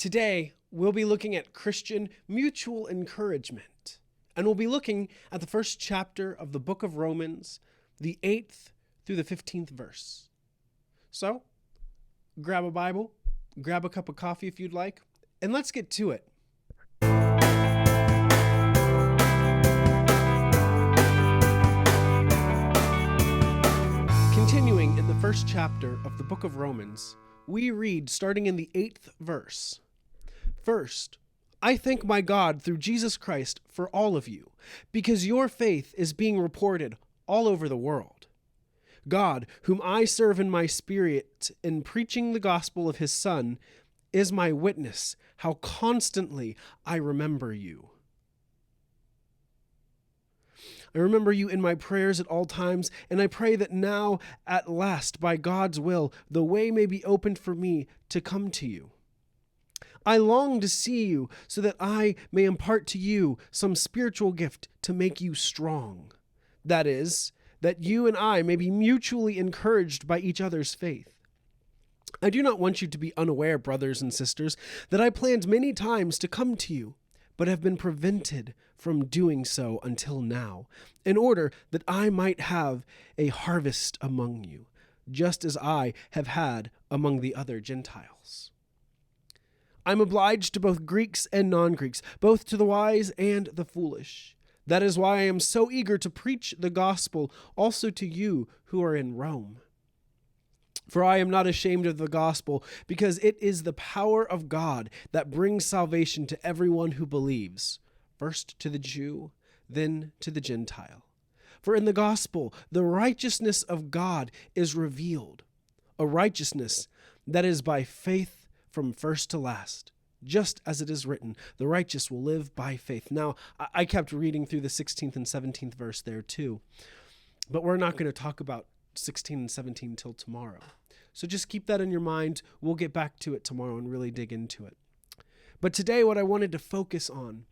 Today, we'll be looking at Christian mutual encouragement, and we'll be looking at the first chapter of the book of Romans, the 8th through the 15th verse. So, grab a Bible, grab a cup of coffee if you'd like, and let's get to it. Continuing in the first chapter of the book of Romans, we read starting in the 8th verse. First, I thank my God through Jesus Christ for all of you, because your faith is being reported all over the world. God, whom I serve in my spirit in preaching the gospel of his Son, is my witness how constantly I remember you. I remember you in my prayers at all times, and I pray that now, at last, by God's will, the way may be opened for me to come to you. I long to see you so that I may impart to you some spiritual gift to make you strong. That is, that you and I may be mutually encouraged by each other's faith. I do not want you to be unaware, brothers and sisters, that I planned many times to come to you, but have been prevented from doing so until now, in order that I might have a harvest among you, just as I have had among the other Gentiles. I'm obliged to both Greeks and non-Greeks, both to the wise and the foolish. That is why I am so eager to preach the gospel also to you who are in Rome. For I am not ashamed of the gospel, because it is the power of God that brings salvation to everyone who believes, first to the Jew, then to the Gentile. For in the gospel, the righteousness of God is revealed, a righteousness that is by faith from first to last, just as it is written, the righteous will live by faith. Now, I kept reading through the 16th and 17th verse there too, but we're not going to talk about 16 and 17 until tomorrow. So just keep that in your mind. We'll get back to it tomorrow and really dig into it. But today, what I wanted to focus on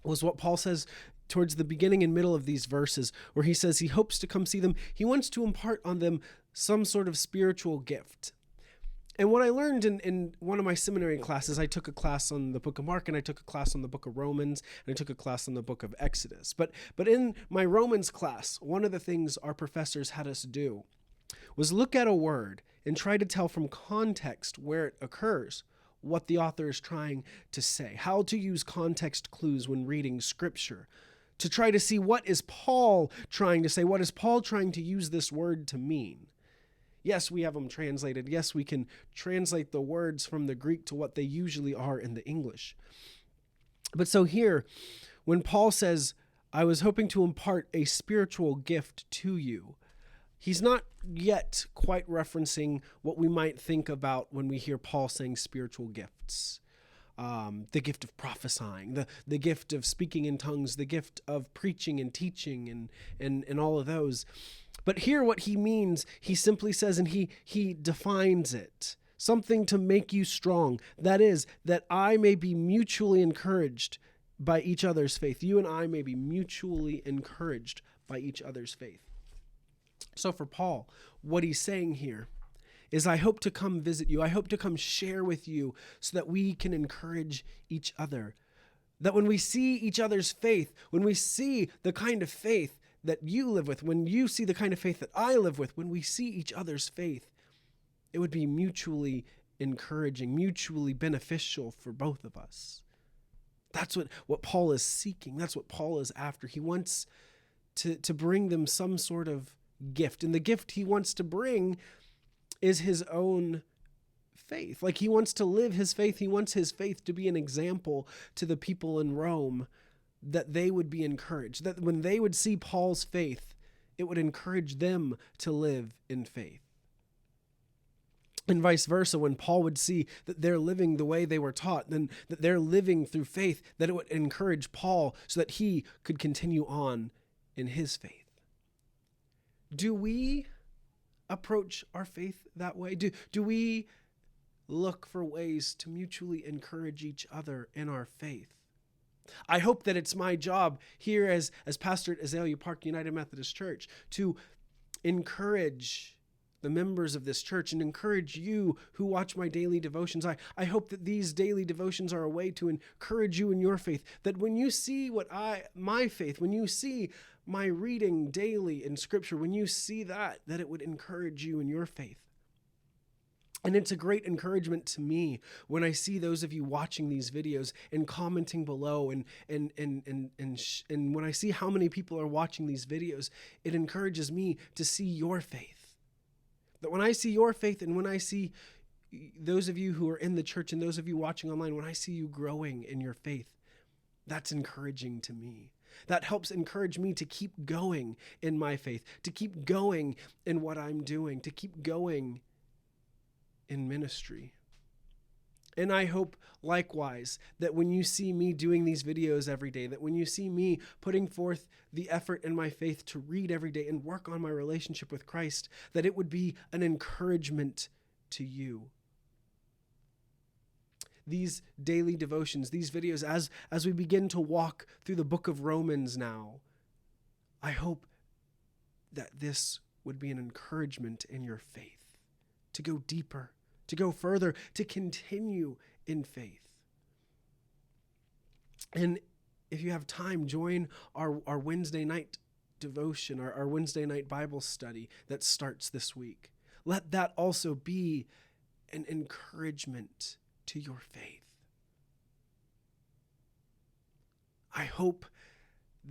was what Paul says towards the beginning and middle of these verses, where he says he hopes to come see them. He wants to impart on them some sort of spiritual gift. And what I learned in one of my seminary classes, I took a class on the book of Mark, and I took a class on the book of Romans, and I took a class on the book of Exodus. But in my Romans class, one of the things our professors had us do was look at a word and try to tell from context where it occurs what the author is trying to say, how to use context clues when reading scripture, to try to see what is Paul trying to say, what is Paul trying to use this word to mean. Yes, we have them translated. Yes, we can translate the words from the Greek to what they usually are in the English. But so here, when Paul says, I was hoping to impart a spiritual gift to you, he's not yet quite referencing what we might think about when we hear Paul saying spiritual gifts. The gift of prophesying, the gift of speaking in tongues, the gift of preaching and teaching and all of those. But here what he means, he simply says, and he defines it, something to make you strong. That is, that I may be mutually encouraged by each other's faith. You and I may be mutually encouraged by each other's faith. So for Paul, what he's saying here is, I hope to come visit you. I hope to come share with you so that we can encourage each other. That when we see each other's faith, when we see the kind of faith that you live with, when you see the kind of faith that I live with, when we see each other's faith, it would be mutually encouraging, mutually beneficial for both of us. That's what Paul is seeking. That's what Paul is after. He wants to bring them some sort of gift. And the gift he wants to bring is his own faith. Like, he wants to live his faith. He wants his faith to be an example to the people in Rome, that they would be encouraged, that when they would see Paul's faith, it would encourage them to live in faith. And vice versa, when Paul would see that they're living the way they were taught, then that they're living through faith, that it would encourage Paul so that he could continue on in his faith. Do we approach our faith that way? Do we look for ways to mutually encourage each other in our faith? I hope that it's my job here as pastor at Azalea Park United Methodist Church to encourage the members of this church and encourage you who watch my daily devotions. I hope that these daily devotions are a way to encourage you in your faith, that when you see my faith, when you see my reading daily in Scripture, when you see that it would encourage you in your faith. And it's a great encouragement to me when I see those of you watching these videos and commenting below, and when I see how many people are watching these videos, it encourages me to see your faith. That when I see your faith, and when I see those of you who are in the church and those of you watching online, when I see you growing in your faith, that's encouraging to me. That helps encourage me to keep going in my faith, to keep going in what I'm doing, to keep going in ministry. And I hope likewise that when you see me doing these videos every day, that when you see me putting forth the effort in my faith to read every day and work on my relationship with Christ, that it would be an encouragement to you. These daily devotions, these videos, as we begin to walk through the book of Romans now, I hope that this would be an encouragement in your faith, to go deeper, to go further, to continue in faith. And if you have time, join our Wednesday night devotion, our Wednesday night Bible study that starts this week. Let that also be an encouragement to your faith. I hope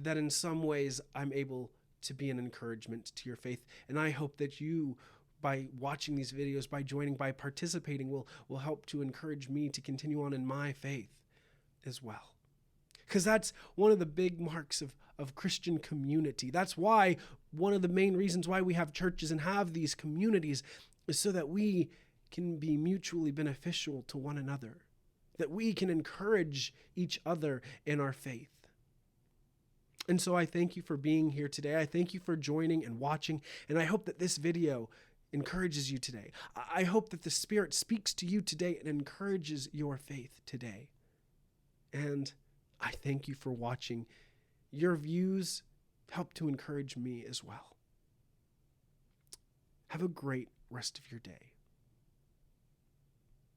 that in some ways I'm able to be an encouragement to your faith, and I hope that you, by watching these videos, by joining, by participating, will help to encourage me to continue on in my faith as well. Because that's one of the big marks of Christian community. That's why one of the main reasons why we have churches and have these communities is so that we can be mutually beneficial to one another, that we can encourage each other in our faith. And so I thank you for being here today. I thank you for joining and watching, and I hope that this video encourages you today. I hope that the Spirit speaks to you today and encourages your faith today. And I thank you for watching. Your views help to encourage me as well. Have a great rest of your day.